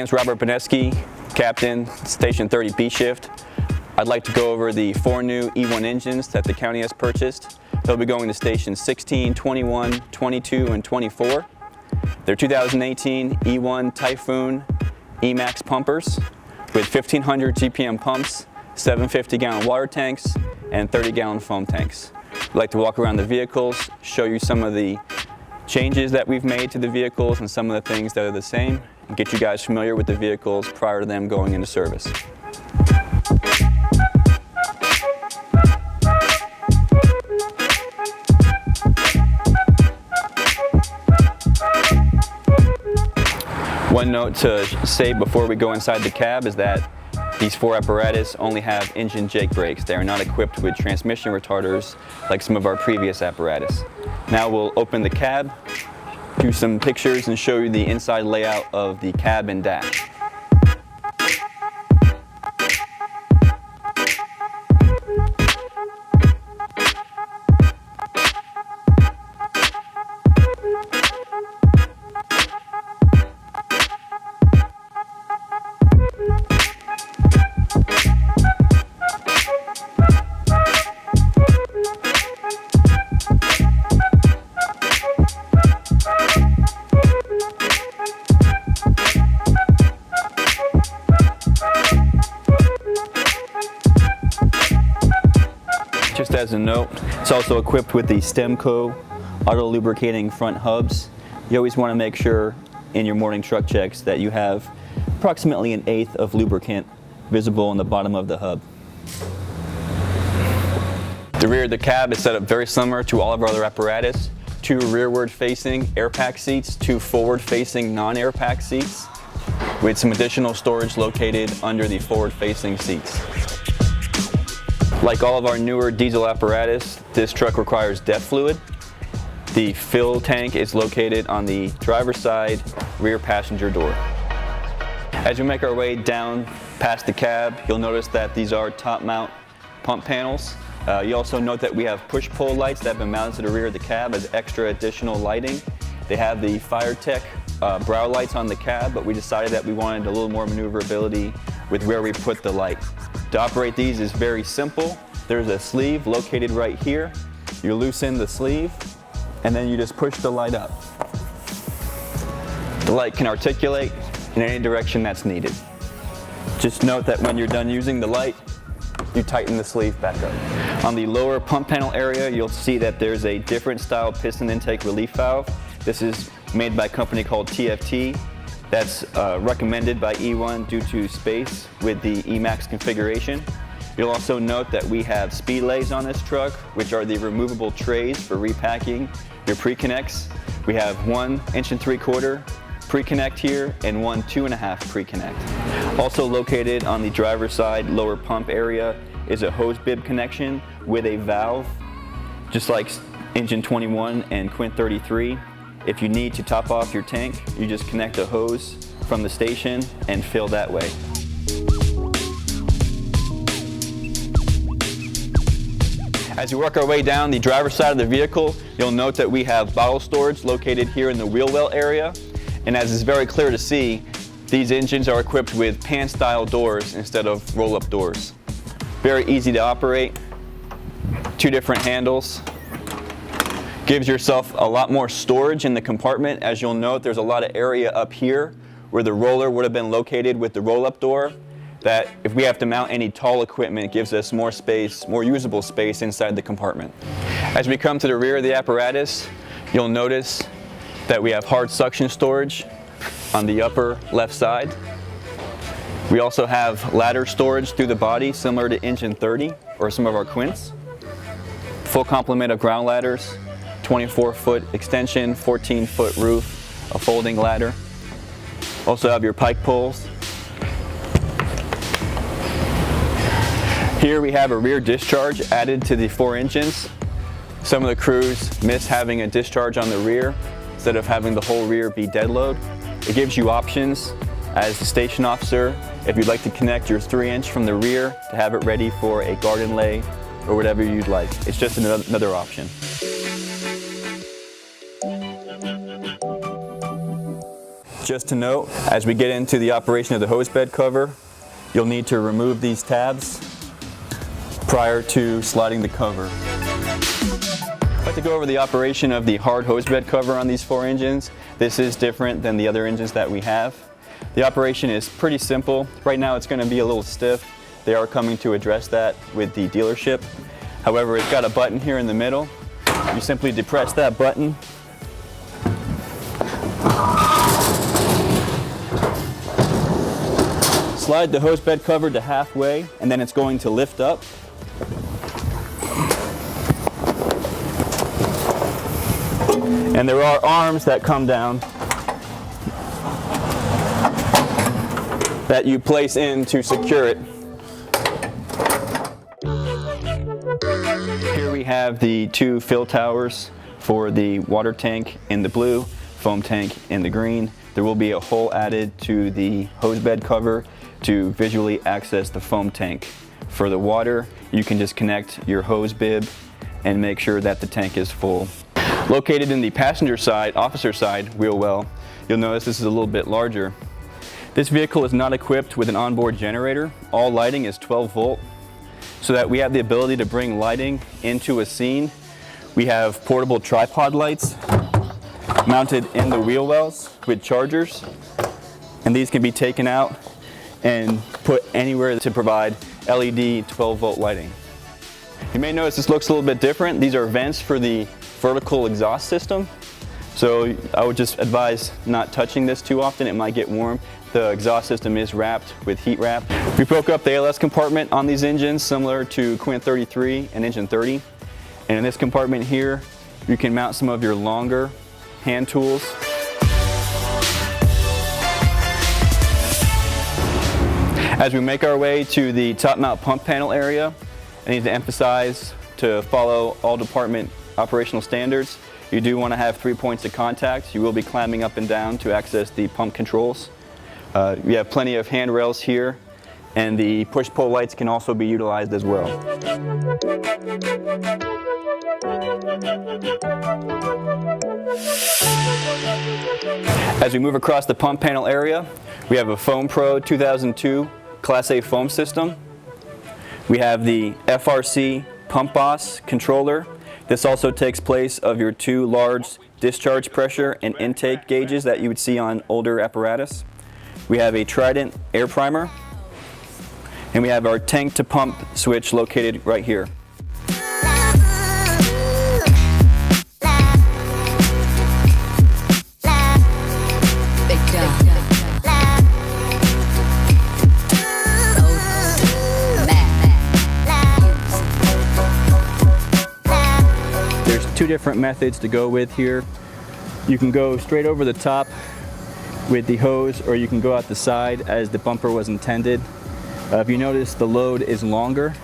name's Robert Boniewski, Captain, Station 30B shift. I'd like to go over the 4 new E1 engines that the county has purchased. They'll be going to stations 16, 21, 22, and 24. They're 2018 E1 Typhoon E-Max pumpers with 1,500 GPM pumps, 750-gallon water tanks, and 30-gallon foam tanks. I'd like to walk around the vehicles, show you some of the changes that we've made to the vehicles and some of the things that are the same, and get you guys familiar with the vehicles prior to them going into service. One note to say before we go inside the cab is that these 4 apparatus only have engine jake brakes. They are not equipped with transmission retarders like some of our previous apparatus. Now we'll open the cab, do some pictures, and show you the inside layout of the cab and dash. Just as a note, it's also equipped with the Stemco auto lubricating front hubs. You always want to make sure in your morning truck checks that you have approximately 1/8 of lubricant visible in the bottom of the hub. The rear of the cab is set up very similar to all of our other apparatus. 2 rearward facing air pack seats, 2 forward facing non-air pack seats, with some additional storage located under the forward facing seats. Like all of our newer diesel apparatus, this truck requires DEF fluid. The fill tank is located on the driver's side rear passenger door. As we make our way down past the cab, you'll notice that these are top mount pump panels. You also note that we have push-pull lights that have been mounted to the rear of the cab as extra additional lighting. They have the FireTech brow lights on the cab, but we decided that we wanted a little more maneuverability with where we put the light. To operate these is very simple. There's a sleeve located right here. You loosen the sleeve, and then you just push the light up. The light can articulate in any direction that's needed. Just note that when you're done using the light, you tighten the sleeve back up. On the lower pump panel area, you'll see that there's a different style piston intake relief valve. This is made by a company called TFT. That's recommended by E1 due to space with the E-Max configuration. You'll also note that we have speed lays on this truck, which are the removable trays for repacking your pre-connects. We have 1 3/4 pre-connect here and 1 2.5 pre-connect. Also located on the driver's side lower pump area is a hose bib connection with a valve, just like engine 21 and Quint 33. If you need to top off your tank, you just connect a hose from the station and fill that way. As we work our way down the driver's side of the vehicle, you'll note that we have bottle storage located here in the wheel well area. And as is very clear to see, these engines are equipped with pan-style doors instead of roll-up doors. Very easy to operate, 2 different handles. Gives yourself a lot more storage in the compartment. As you'll note, there's a lot of area up here where the roller would have been located with the roll-up door, that if we have to mount any tall equipment, it gives us more space, more usable space inside the compartment. As we come to the rear of the apparatus, you'll notice that we have hard suction storage on the upper left side. We also have ladder storage through the body, similar to engine 30 or some of our Quints. Full complement of ground ladders, 24-foot extension, 14-foot roof, a folding ladder. Also have your pike poles. Here we have a rear discharge added to the 4 engines. Some of the crews miss having a discharge on the rear instead of having the whole rear be dead load. It gives you options as the station officer if you'd like to connect your 3-inch from the rear to have it ready for a garden lay or whatever you'd like. It's just another option. Just to note, as we get into the operation of the hose bed cover, you'll need to remove these tabs prior to sliding the cover. I'd like to go over the operation of the hard hose bed cover on these 4 engines. This is different than the other engines that we have. The operation is pretty simple. Right now it's going to be a little stiff. They are coming to address that with the dealership. However, it's got a button here in the middle. You simply depress that button. Slide the hose bed cover to halfway, and then it's going to lift up. And there are arms that come down that you place in to secure it. Here we have the 2 fill towers for the water tank in the blue, foam tank in the green. There will be a hole added to the hose bed cover to visually access the foam tank. For the water, you can just connect your hose bib and make sure that the tank is full. Located in the passenger side, officer side wheel well, you'll notice this is a little bit larger. This vehicle is not equipped with an onboard generator. All lighting is 12 volt, so that we have the ability to bring lighting into a scene. We have portable tripod lights mounted in the wheel wells with chargers, and these can be taken out and put anywhere to provide LED 12 volt lighting. You may notice this looks a little bit different. These are vents for the vertical exhaust system. So I would just advise not touching this too often. It might get warm. The exhaust system is wrapped with heat wrap. We broke up the ALS compartment on these engines similar to Quint 33 and Engine 30. And in this compartment here, you can mount some of your longer hand tools. As we make our way to the top mount pump panel area, I need to emphasize to follow all department operational standards. You do want to have 3 points of contact. You will be climbing up and down to access the pump controls. We have plenty of handrails here, and the push-pull lights can also be utilized as well. As we move across the pump panel area, we have a Foam Pro 2002 Class A foam system. We have the FRC Pump Boss controller. This also takes place of your 2 large discharge pressure and intake gauges that you would see on older apparatus. We have a Trident air primer, and we have our tank to pump switch located right here. There's 2 different methods to go with here. You can go straight over the top with the hose, or you can go out the side as the bumper was intended. If you notice, the load is longer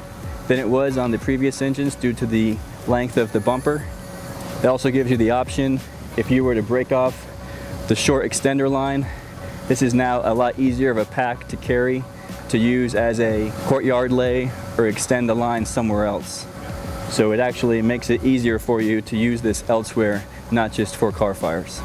than it was on the previous engines due to the length of the bumper. It also gives you the option, if you were to break off the short extender line, this is now a lot easier of a pack to carry to use as a courtyard lay or extend the line somewhere else. So it actually makes it easier for you to use this elsewhere, not just for car fires.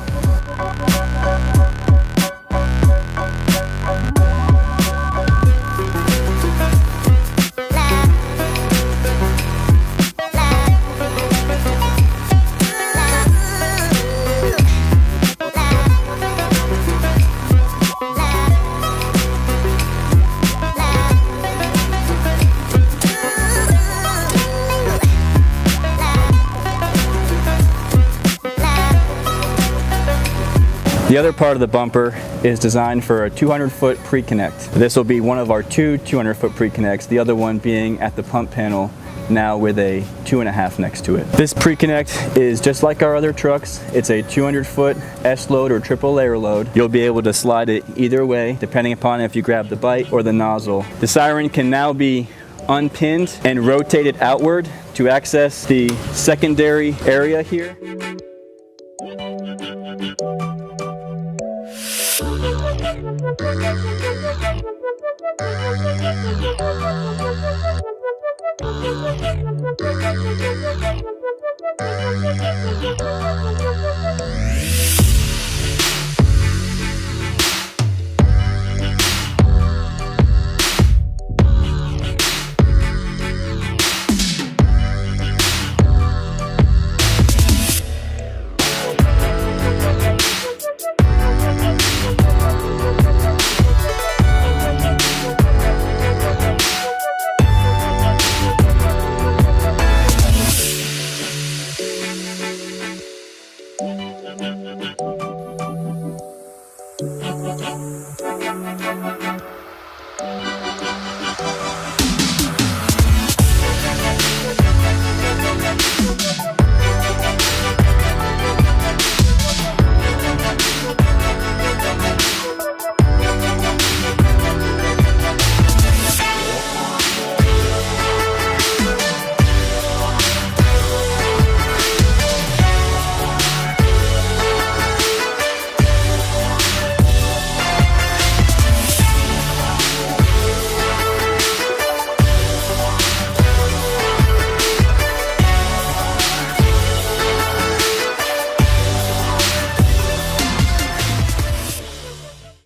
The other part of the bumper is designed for a 200-foot pre-connect. This will be one of our 2 200-foot pre-connects, the other one being at the pump panel, now with a 2.5 next to it. This pre-connect is just like our other trucks. It's a 200-foot S-load or triple layer load. You'll be able to slide it either way, depending upon if you grab the bite or the nozzle. The siren can now be unpinned and rotated outward to access the secondary area here.